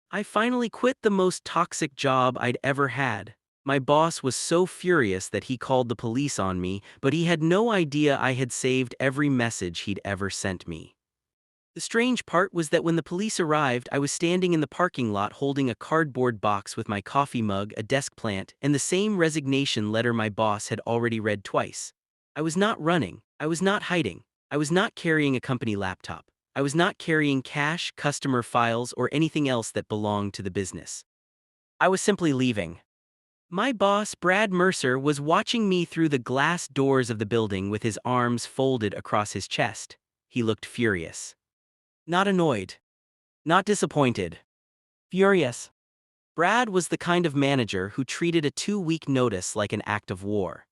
I finally quit the most toxic job I'd ever had. My boss was so furious that he called the police on me, but he had no idea I had saved every message he'd ever sent me. The strange part was that when the police arrived, I was standing in the parking lot holding a cardboard box with my coffee mug, a desk plant, and the same resignation letter my boss had already read twice. I was not running. I was not hiding. I was not carrying a company laptop. I was not carrying cash, customer files, or anything else that belonged to the business. I was simply leaving. My boss, Brad Mercer, was watching me through the glass doors of the building with his arms folded across his chest. He looked furious. Not annoyed. Not disappointed. Furious. Brad was the kind of manager who treated a 2-week notice like an act of war.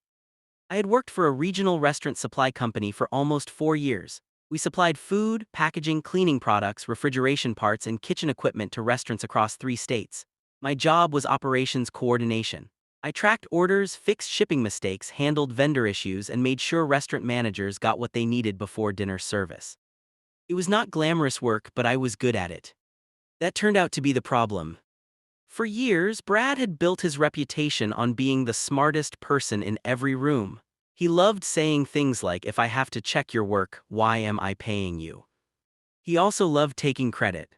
I had worked for a regional restaurant supply company for almost 4 years. We supplied food, packaging, cleaning products, refrigeration parts, and kitchen equipment to restaurants across 3 states. My job was operations coordination. I tracked orders, fixed shipping mistakes, handled vendor issues, and made sure restaurant managers got what they needed before dinner service. It was not glamorous work, but I was good at it. That turned out to be the problem. For years, Brad had built his reputation on being the smartest person in every room. He loved saying things like, "If I have to check your work, why am I paying you?" He also loved taking credit.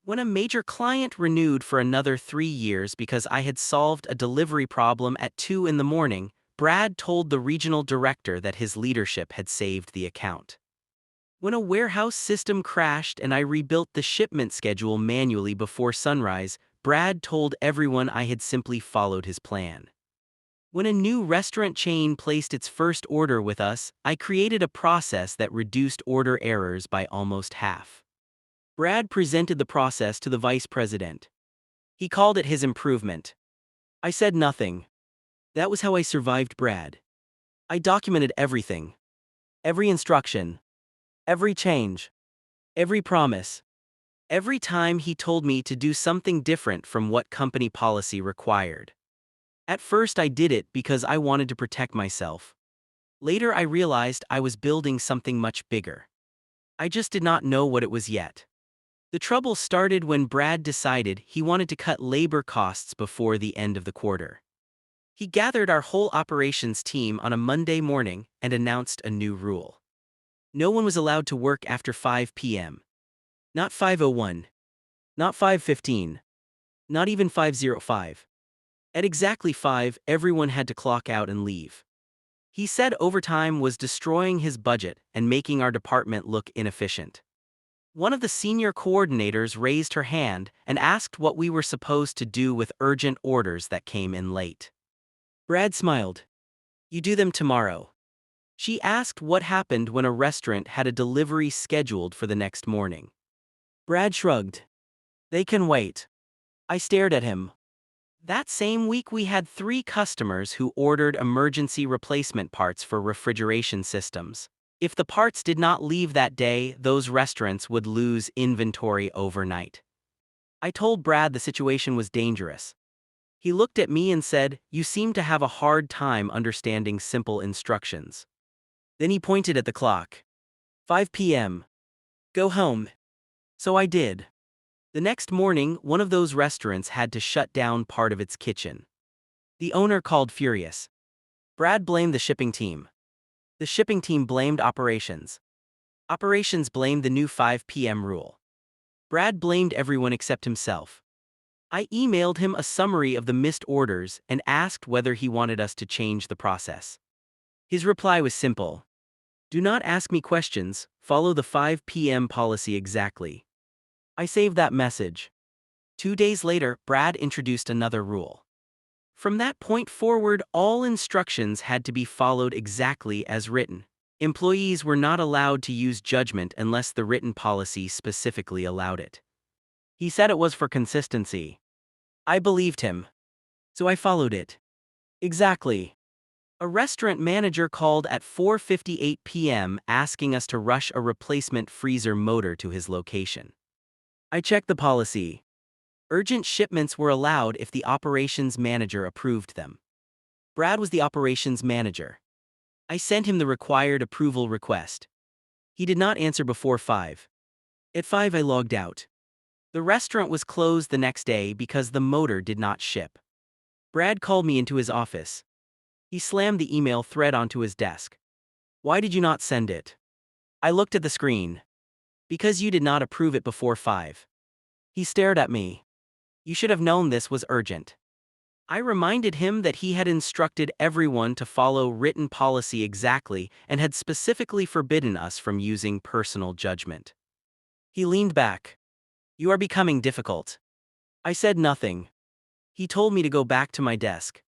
When a major client renewed for another 3 years because I had solved a delivery problem at 2 in the morning, Brad told the regional director that his leadership had saved the account. When a warehouse system crashed and I rebuilt the shipment schedule manually before sunrise, Brad told everyone I had simply followed his plan. When a new restaurant chain placed its first order with us, I created a process that reduced order errors by almost half. Brad presented the process to the vice president. He called it his improvement. I said nothing. That was how I survived Brad. I documented everything. Every instruction. Every change. Every promise. Every time he told me to do something different from what company policy required. At first I did it because I wanted to protect myself. Later I realized I was building something much bigger. I just did not know what it was yet. The trouble started when Brad decided he wanted to cut labor costs before the end of the quarter. He gathered our whole operations team on a Monday morning and announced a new rule. No one was allowed to work after 5 p.m. Not 5:01. Not 5:15. Not even 5:05. At exactly 5, everyone had to clock out and leave. He said overtime was destroying his budget and making our department look inefficient. One of the senior coordinators raised her hand and asked what we were supposed to do with urgent orders that came in late. Brad smiled. "You do them tomorrow." She asked what happened when a restaurant had a delivery scheduled for the next morning. Brad shrugged. "They can wait." I stared at him. That same week we had 3 customers who ordered emergency replacement parts for refrigeration systems. If the parts did not leave that day, those restaurants would lose inventory overnight. I told Brad the situation was dangerous. He looked at me and said, "You seem to have a hard time understanding simple instructions." Then he pointed at the clock. 5 p.m. Go home. So I did. The next morning, one of those restaurants had to shut down part of its kitchen. The owner called furious. Brad blamed the shipping team. The shipping team blamed operations. Operations blamed the new 5 p.m. rule. Brad blamed everyone except himself. I emailed him a summary of the missed orders and asked whether he wanted us to change the process. His reply was simple. "Do not ask me questions, follow the 5 p.m. policy exactly." I saved that message. 2 days later, Brad introduced another rule. From that point forward, all instructions had to be followed exactly as written. Employees were not allowed to use judgment unless the written policy specifically allowed it. He said it was for consistency. I believed him. So I followed it. Exactly. A restaurant manager called at 4:58 p.m. asking us to rush a replacement freezer motor to his location. I checked the policy. Urgent shipments were allowed if the operations manager approved them. Brad was the operations manager. I sent him the required approval request. He did not answer before 5. At 5 I logged out. The restaurant was closed the next day because the motor did not ship. Brad called me into his office. He slammed the email thread onto his desk. Why did you not send it? I looked at the screen. Because you did not approve it before 5. He stared at me. You should have known this was urgent. I reminded him that he had instructed everyone to follow written policy exactly and had specifically forbidden us from using personal judgment. He leaned back. You are becoming difficult. I said nothing. He told me to go back to my desk.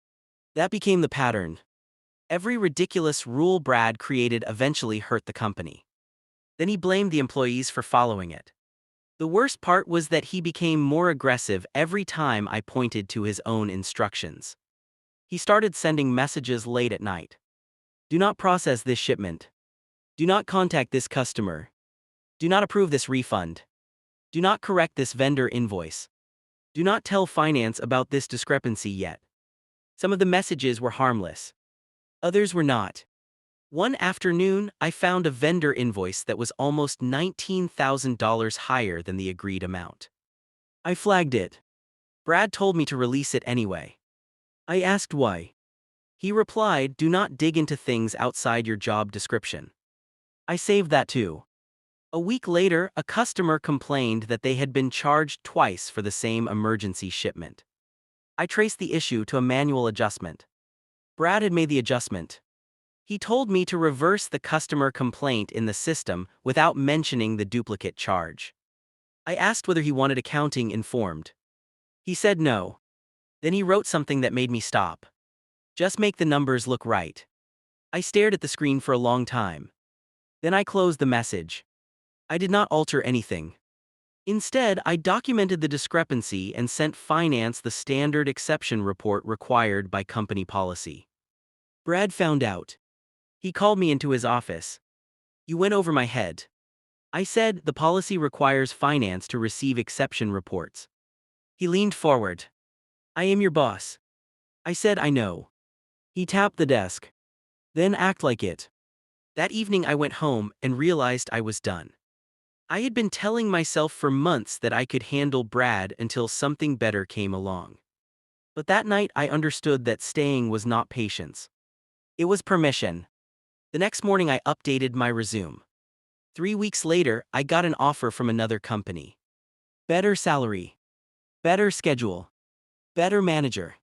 That became the pattern. Every ridiculous rule Brad created eventually hurt the company. Then he blamed the employees for following it. The worst part was that he became more aggressive every time I pointed to his own instructions. He started sending messages late at night. Do not process this shipment. Do not contact this customer. Do not approve this refund. Do not correct this vendor invoice. Do not tell finance about this discrepancy yet. Some of the messages were harmless. Others were not. One afternoon, I found a vendor invoice that was almost $19,000 higher than the agreed amount. I flagged it. Brad told me to release it anyway. I asked why. He replied, do not dig into things outside your job description. I saved that too. A week later, a customer complained that they had been charged twice for the same emergency shipment. I traced the issue to a manual adjustment. Brad had made the adjustment. He told me to reverse the customer complaint in the system without mentioning the duplicate charge. I asked whether he wanted accounting informed. He said no. Then he wrote something that made me stop. Just make the numbers look right. I stared at the screen for a long time. Then I closed the message. I did not alter anything. Instead, I documented the discrepancy and sent finance the standard exception report required by company policy. Brad found out. He called me into his office. You went over my head. I said the policy requires finance to receive exception reports. He leaned forward. I am your boss. I said I know. He tapped the desk. Then act like it. That evening I went home and realized I was done. I had been telling myself for months that I could handle Brad until something better came along. But that night I understood that staying was not patience. It was permission. The next morning I updated my resume. 3 weeks later, I got an offer from another company. Better salary. Better schedule. Better manager.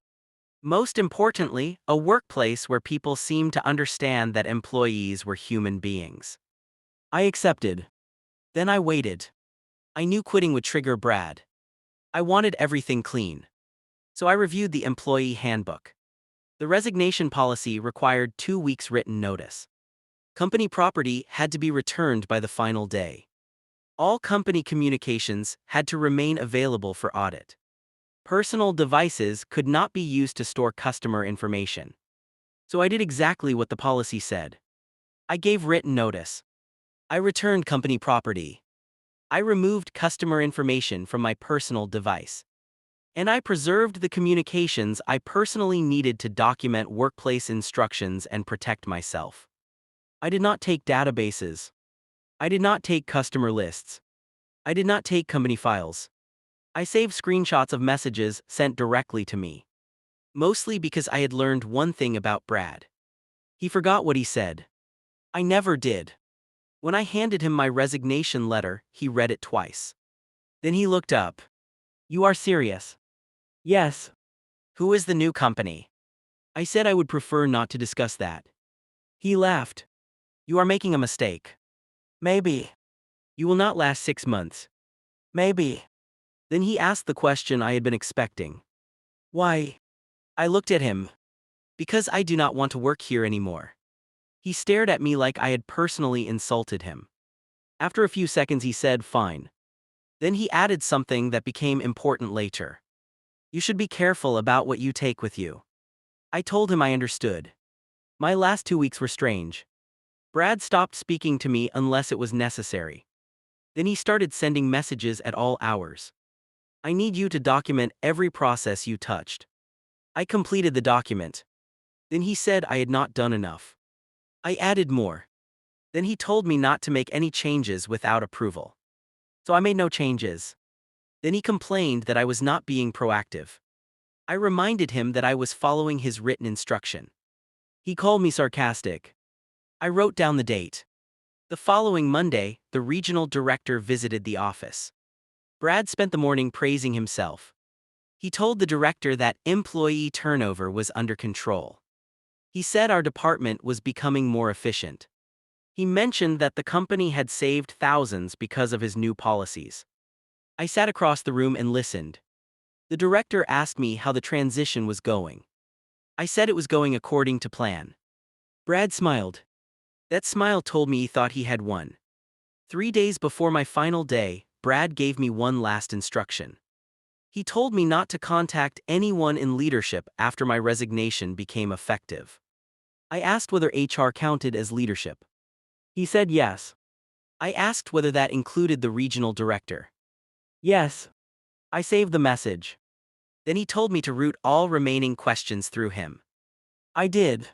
Most importantly, a workplace where people seemed to understand that employees were human beings. I accepted. Then I waited. I knew quitting would trigger Brad. I wanted everything clean. So I reviewed the employee handbook. The resignation policy required 2 weeks written notice. Company property had to be returned by the final day. All company communications had to remain available for audit. Personal devices could not be used to store customer information. So I did exactly what the policy said. I gave written notice. I returned company property. I removed customer information from my personal device. And I preserved the communications I personally needed to document workplace instructions and protect myself. I did not take databases. I did not take customer lists. I did not take company files. I saved screenshots of messages sent directly to me. Mostly because I had learned one thing about Brad. He forgot what he said. I never did. When I handed him my resignation letter, he read it twice. Then he looked up. You are serious? Yes. Who is the new company? I said I would prefer not to discuss that. He laughed. You are making a mistake. Maybe. You will not last 6 months. Maybe. Then he asked the question I had been expecting. Why? I looked at him. Because I do not want to work here anymore. He stared at me like I had personally insulted him. After a few seconds he said, fine. Then he added something that became important later. You should be careful about what you take with you. I told him I understood. My last 2 weeks were strange. Brad stopped speaking to me unless it was necessary. Then he started sending messages at all hours. I need you to document every process you touched. I completed the document. Then he said I had not done enough. I added more. Then he told me not to make any changes without approval. So I made no changes. Then he complained that I was not being proactive. I reminded him that I was following his written instruction. He called me sarcastic. I wrote down the date. The following Monday, the regional director visited the office. Brad spent the morning praising himself. He told the director that employee turnover was under control. He said our department was becoming more efficient. He mentioned that the company had saved thousands because of his new policies. I sat across the room and listened. The director asked me how the transition was going. I said it was going according to plan. Brad smiled. That smile told me he thought he had won. 3 days before my final day, Brad gave me one last instruction. He told me not to contact anyone in leadership after my resignation became effective. I asked whether HR counted as leadership. He said yes. I asked whether that included the regional director. Yes. I saved the message. Then he told me to route all remaining questions through him. I did.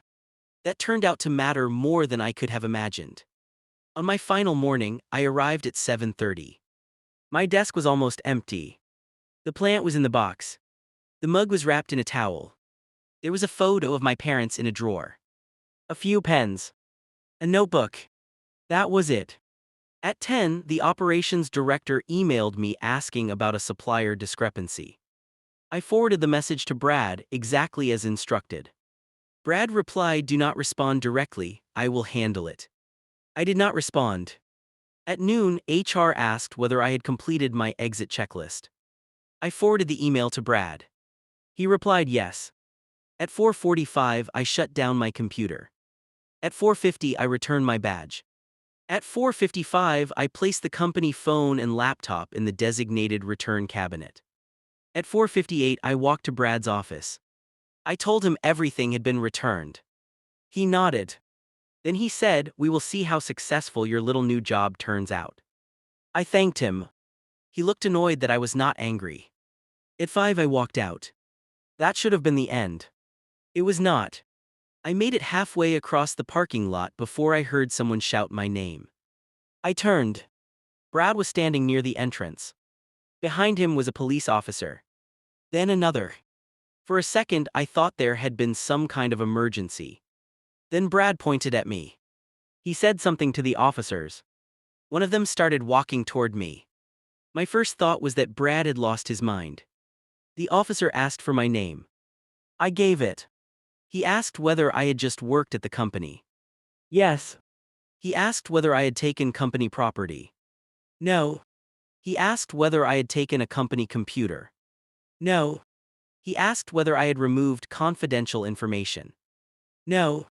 That turned out to matter more than I could have imagined. On my final morning, I arrived at 7:30. My desk was almost empty. The plant was in the box. The mug was wrapped in a towel. There was a photo of my parents in a drawer. A few pens. A notebook. That was it. At 10, the operations director emailed me asking about a supplier discrepancy. I forwarded the message to Brad exactly as instructed. Brad replied, "Do not respond directly, I will handle it." I did not respond. At noon, HR asked whether I had completed my exit checklist. I forwarded the email to Brad. He replied yes. At 4:45, I shut down my computer. At 4:50, I returned my badge. At 4:55, I placed the company phone and laptop in the designated return cabinet. At 4:58, I walked to Brad's office. I told him everything had been returned. He nodded. Then he said, "We will see how successful your little new job turns out." I thanked him. He looked annoyed that I was not angry. At 5, I walked out. That should have been the end. It was not. I made it halfway across the parking lot before I heard someone shout my name. I turned. Brad was standing near the entrance. Behind him was a police officer. Then another. For a second, I thought there had been some kind of emergency. Then Brad pointed at me. He said something to the officers. One of them started walking toward me. My first thought was that Brad had lost his mind. The officer asked for my name. I gave it. He asked whether I had just worked at the company. Yes. He asked whether I had taken company property. No. He asked whether I had taken a company computer. No. He asked whether I had removed confidential information. No.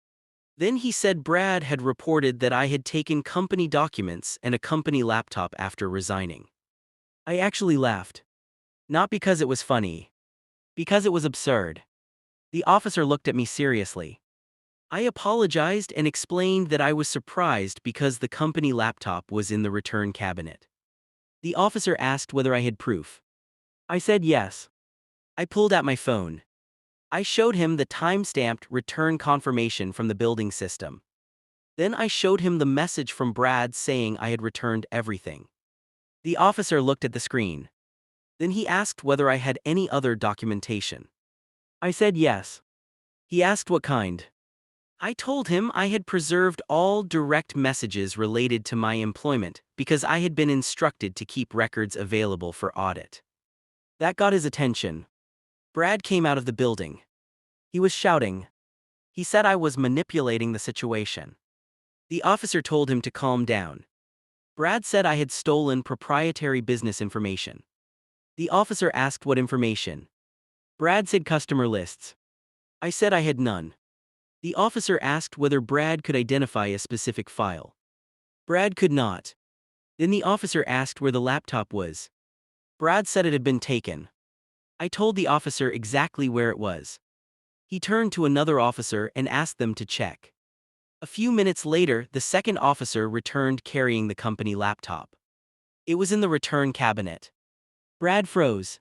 Then he said Brad had reported that I had taken company documents and a company laptop after resigning. I actually laughed. Not because it was funny. Because it was absurd. The officer looked at me seriously. I apologized and explained that I was surprised because the company laptop was in the return cabinet. The officer asked whether I had proof. I said yes. I pulled out my phone. I showed him the time-stamped return confirmation from the building system. Then I showed him the message from Brad saying I had returned everything. The officer looked at the screen. Then he asked whether I had any other documentation. I said yes. He asked what kind. I told him I had preserved all direct messages related to my employment because I had been instructed to keep records available for audit. That got his attention. Brad came out of the building. He was shouting. He said I was manipulating the situation. The officer told him to calm down. Brad said I had stolen proprietary business information. The officer asked what information. Brad said customer lists. I said I had none. The officer asked whether Brad could identify a specific file. Brad could not. Then the officer asked where the laptop was. Brad said it had been taken. I told the officer exactly where it was. He turned to another officer and asked them to check. A few minutes later, the second officer returned carrying the company laptop. It was in the return cabinet. Brad froze.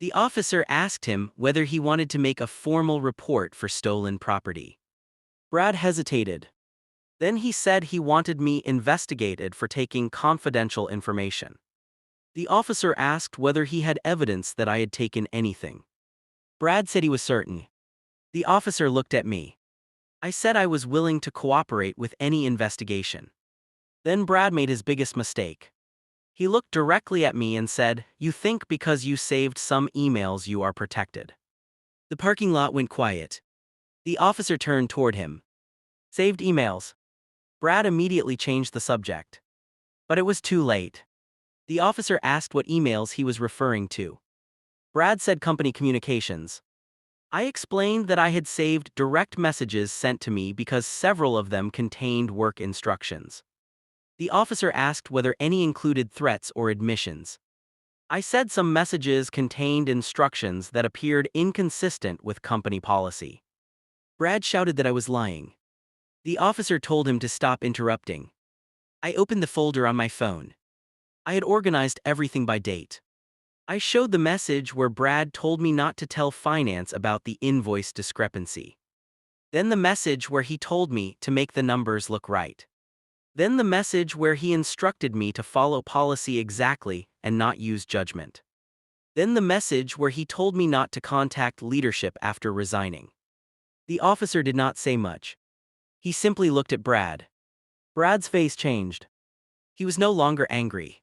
The officer asked him whether he wanted to make a formal report for stolen property. Brad hesitated. Then he said he wanted me investigated for taking confidential information. The officer asked whether he had evidence that I had taken anything. Brad said he was certain. The officer looked at me. I said I was willing to cooperate with any investigation. Then Brad made his biggest mistake. He looked directly at me and said, "You think because you saved some emails you are protected." The parking lot went quiet. The officer turned toward him. "Saved emails." Brad immediately changed the subject. But it was too late. The officer asked what emails he was referring to. Brad said company communications. I explained that I had saved direct messages sent to me because several of them contained work instructions. The officer asked whether any included threats or admissions. I said some messages contained instructions that appeared inconsistent with company policy. Brad shouted that I was lying. The officer told him to stop interrupting. I opened the folder on my phone. I had organized everything by date. I showed the message where Brad told me not to tell finance about the invoice discrepancy. Then the message where he told me to make the numbers look right. Then the message where he instructed me to follow policy exactly and not use judgment. Then the message where he told me not to contact leadership after resigning. The officer did not say much. He simply looked at Brad. Brad's face changed. He was no longer angry.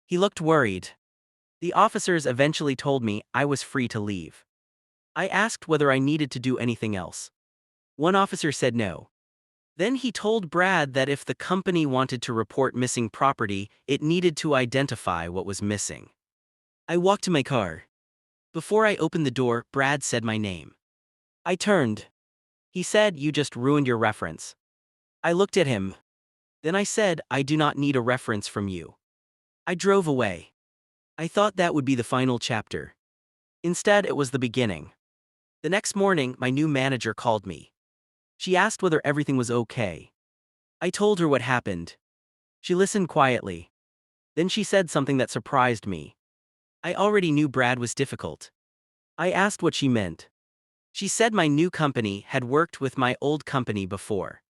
He looked worried. The officers eventually told me I was free to leave. I asked whether I needed to do anything else. One officer said no. Then he told Brad that if the company wanted to report missing property, it needed to identify what was missing. I walked to my car. Before I opened the door, Brad said my name. I turned. He said, "You just ruined your reference." I looked at him. Then I said, "I do not need a reference from you." I drove away. I thought that would be the final chapter. Instead, it was the beginning. The next morning, my new manager called me. She asked whether everything was okay. I told her what happened. She listened quietly. Then she said something that surprised me. I already knew Brad was difficult. I asked what she meant. She said my new company had worked with my old company before.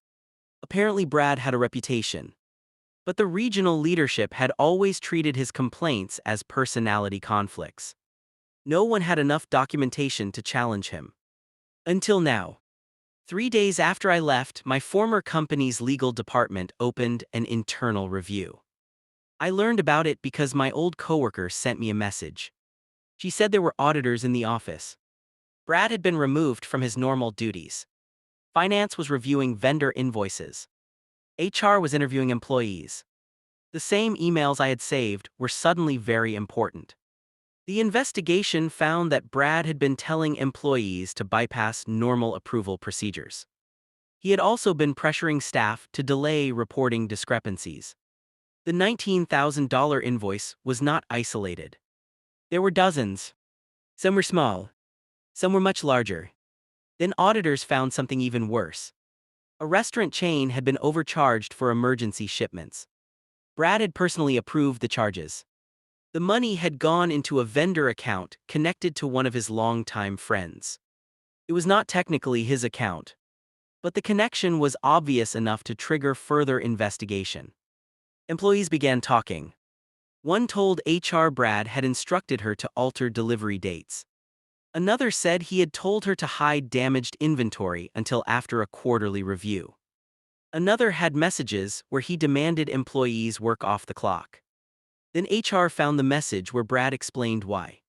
Apparently Brad had a reputation. But the regional leadership had always treated his complaints as personality conflicts. No one had enough documentation to challenge him. Until now. 3 days after I left, my former company's legal department opened an internal review. I learned about it because my old coworker sent me a message. She said there were auditors in the office. Brad had been removed from his normal duties. Finance was reviewing vendor invoices. HR was interviewing employees. The same emails I had saved were suddenly very important. The investigation found that Brad had been telling employees to bypass normal approval procedures. He had also been pressuring staff to delay reporting discrepancies. The $19,000 invoice was not isolated. There were dozens. Some were small. Some were much larger. Then auditors found something even worse. A restaurant chain had been overcharged for emergency shipments. Brad had personally approved the charges. The money had gone into a vendor account connected to one of his longtime friends. It was not technically his account, but the connection was obvious enough to trigger further investigation. Employees began talking. One told HR Brad had instructed her to alter delivery dates. Another said he had told her to hide damaged inventory until after a quarterly review. Another had messages where he demanded employees work off the clock. Then HR found the message where Brad explained why.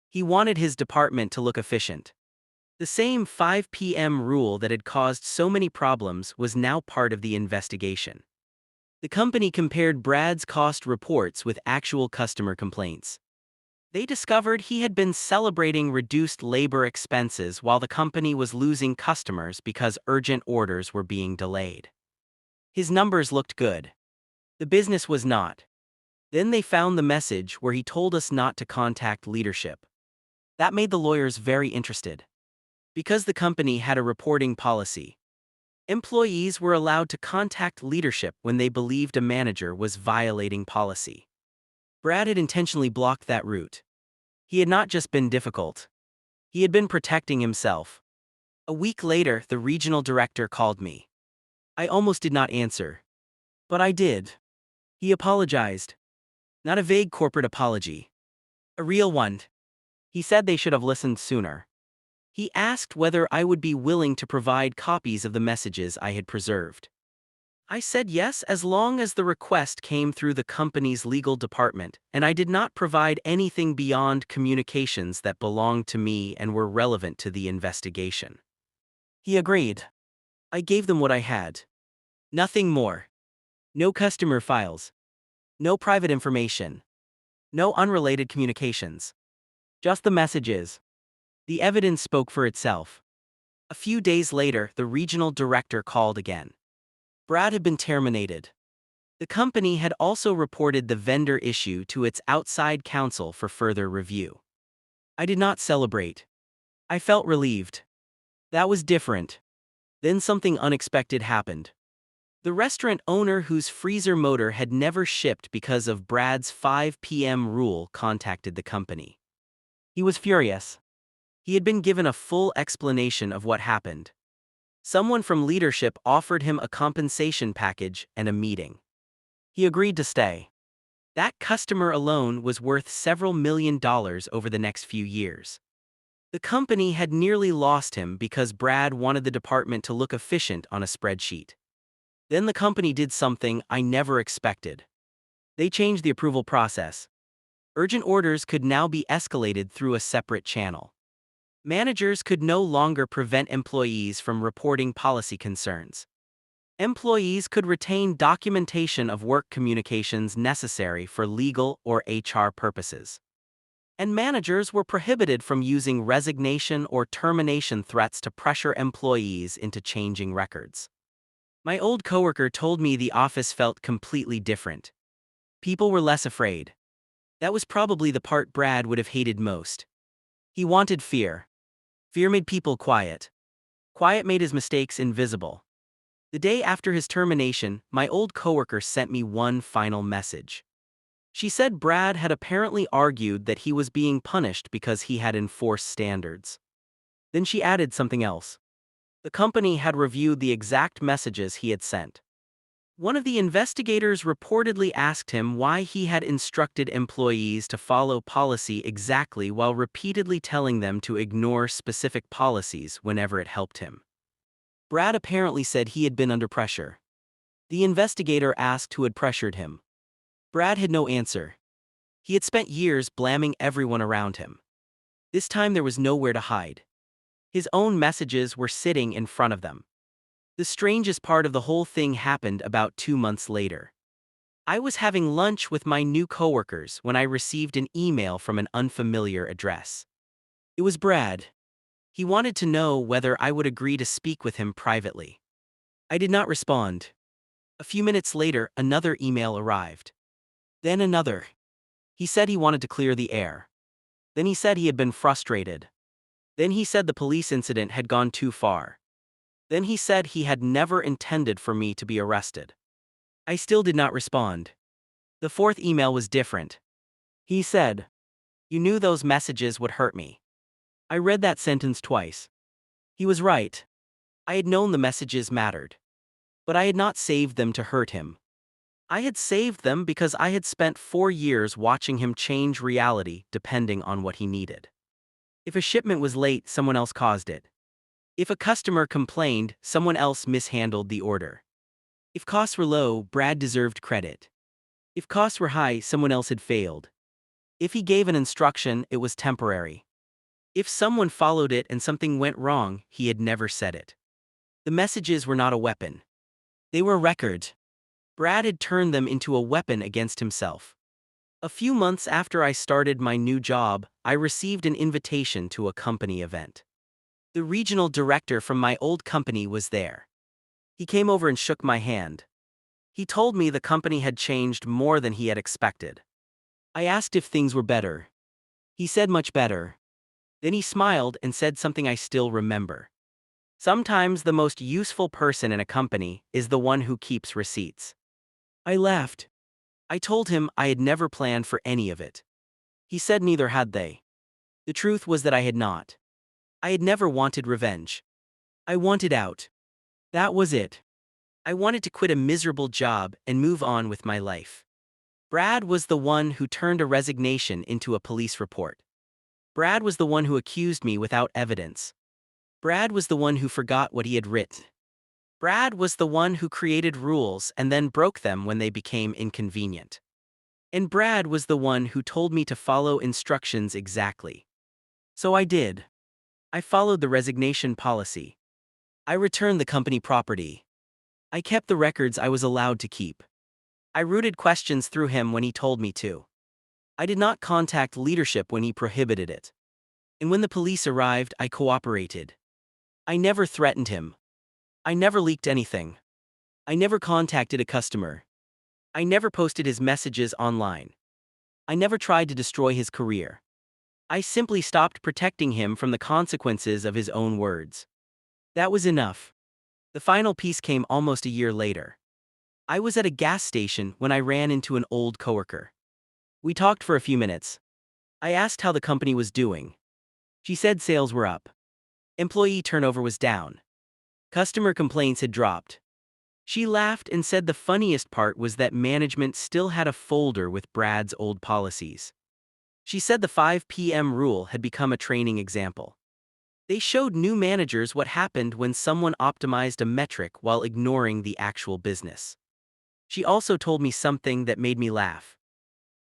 He wanted his department to look efficient. The same 5 p.m. rule that had caused so many problems was now part of the investigation. The company compared Brad's cost reports with actual customer complaints. They discovered he had been celebrating reduced labor expenses while the company was losing customers because urgent orders were being delayed. His numbers looked good. The business was not. Then they found the message where he told us not to contact leadership. That made the lawyers very interested. Because the company had a reporting policy, employees were allowed to contact leadership when they believed a manager was violating policy. Brad had intentionally blocked that route. He had not just been difficult. He had been protecting himself. A week later, the regional director called me. I almost did not answer. But I did. He apologized. Not a vague corporate apology. A real one. He said they should have listened sooner. He asked whether I would be willing to provide copies of the messages I had preserved. I said yes as long as the request came through the company's legal department and I did not provide anything beyond communications that belonged to me and were relevant to the investigation. He agreed. I gave them what I had. Nothing more. No customer files. No private information. No unrelated communications. Just the messages. The evidence spoke for itself. A few days later, the regional director called again. Brad had been terminated. The company had also reported the vendor issue to its outside counsel for further review. I did not celebrate. I felt relieved. That was different. Then something unexpected happened. The restaurant owner whose freezer motor had never shipped because of Brad's 5 p.m. rule contacted the company. He was furious. He had been given a full explanation of what happened. Someone from leadership offered him a compensation package and a meeting. He agreed to stay. That customer alone was worth several $1,000,000 over the next few years. The company had nearly lost him because Brad wanted the department to look efficient on a spreadsheet. Then the company did something I never expected. They changed the approval process. Urgent orders could now be escalated through a separate channel. Managers could no longer prevent employees from reporting policy concerns. Employees could retain documentation of work communications necessary for legal or HR purposes. And managers were prohibited from using resignation or termination threats to pressure employees into changing records. My old coworker told me the office felt completely different. People were less afraid. That was probably the part Brad would have hated most. He wanted fear. Fear made people quiet. Quiet made his mistakes invisible. The day after his termination, my old coworker sent me one final message. She said Brad had apparently argued that he was being punished because he had enforced standards. Then she added something else. The company had reviewed the exact messages he had sent. One of the investigators reportedly asked him why he had instructed employees to follow policy exactly while repeatedly telling them to ignore specific policies whenever it helped him. Brad apparently said he had been under pressure. The investigator asked who had pressured him. Brad had no answer. He had spent years blaming everyone around him. This time there was nowhere to hide. His own messages were sitting in front of them. The strangest part of the whole thing happened about 2 months later. I was having lunch with my new coworkers when I received an email from an unfamiliar address. It was Brad. He wanted to know whether I would agree to speak with him privately. I did not respond. A few minutes later, another email arrived. Then another. He said he wanted to clear the air. Then he said he had been frustrated. Then he said the police incident had gone too far. Then he said he had never intended for me to be arrested. I still did not respond. The fourth email was different. He said, "You knew those messages would hurt me." I read that sentence twice. He was right. I had known the messages mattered. But I had not saved them to hurt him. I had saved them because I had spent 4 years watching him change reality depending on what he needed. If a shipment was late, someone else caused it. If a customer complained, someone else mishandled the order. If costs were low, Brad deserved credit. If costs were high, someone else had failed. If he gave an instruction, it was temporary. If someone followed it and something went wrong, he had never said it. The messages were not a weapon. They were a record. Brad had turned them into a weapon against himself. A few months after I started my new job, I received an invitation to a company event. The regional director from my old company was there. He came over and shook my hand. He told me the company had changed more than he had expected. I asked if things were better. He said much better. Then he smiled and said something I still remember. Sometimes the most useful person in a company is the one who keeps receipts. I laughed. I told him I had never planned for any of it. He said neither had they. The truth was that I had not. I had never wanted revenge. I wanted out. That was it. I wanted to quit a miserable job and move on with my life. Brad was the one who turned a resignation into a police report. Brad was the one who accused me without evidence. Brad was the one who forgot what he had written. Brad was the one who created rules and then broke them when they became inconvenient. And Brad was the one who told me to follow instructions exactly. So I did. I followed the resignation policy. I returned the company property. I kept the records I was allowed to keep. I routed questions through him when he told me to. I did not contact leadership when he prohibited it. And when the police arrived, I cooperated. I never threatened him. I never leaked anything. I never contacted a customer. I never posted his messages online. I never tried to destroy his career. I simply stopped protecting him from the consequences of his own words. That was enough. The final piece came almost a year later. I was at a gas station when I ran into an old coworker. We talked for a few minutes. I asked how the company was doing. She said sales were up. Employee turnover was down. Customer complaints had dropped. She laughed and said the funniest part was that management still had a folder with Brad's old policies. She said the 5 p.m. rule had become a training example. They showed new managers what happened when someone optimized a metric while ignoring the actual business. She also told me something that made me laugh.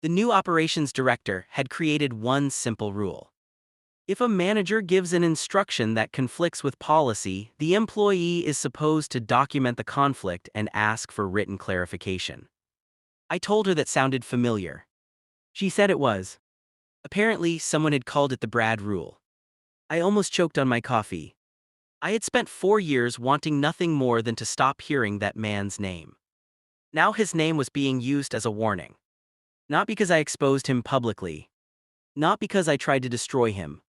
The new operations director had created one simple rule. If a manager gives an instruction that conflicts with policy, the employee is supposed to document the conflict and ask for written clarification. I told her that sounded familiar. She said it was. Apparently, someone had called it the Brad rule. I almost choked on my coffee. I had spent 4 years wanting nothing more than to stop hearing that man's name. Now his name was being used as a warning. Not because I exposed him publicly. Not because I tried to destroy him.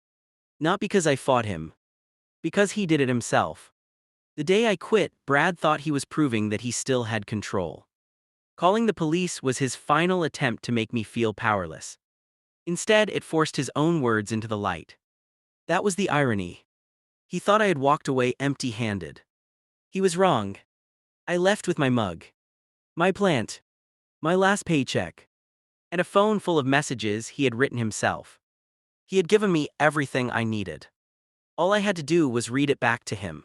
Not because I fought him. Because he did it himself. The day I quit, Brad thought he was proving that he still had control. Calling the police was his final attempt to make me feel powerless. Instead, it forced his own words into the light. That was the irony. He thought I had walked away empty-handed. He was wrong. I left with my mug, my plant, my last paycheck, and a phone full of messages he had written himself. He had given me everything I needed. All I had to do was read it back to him.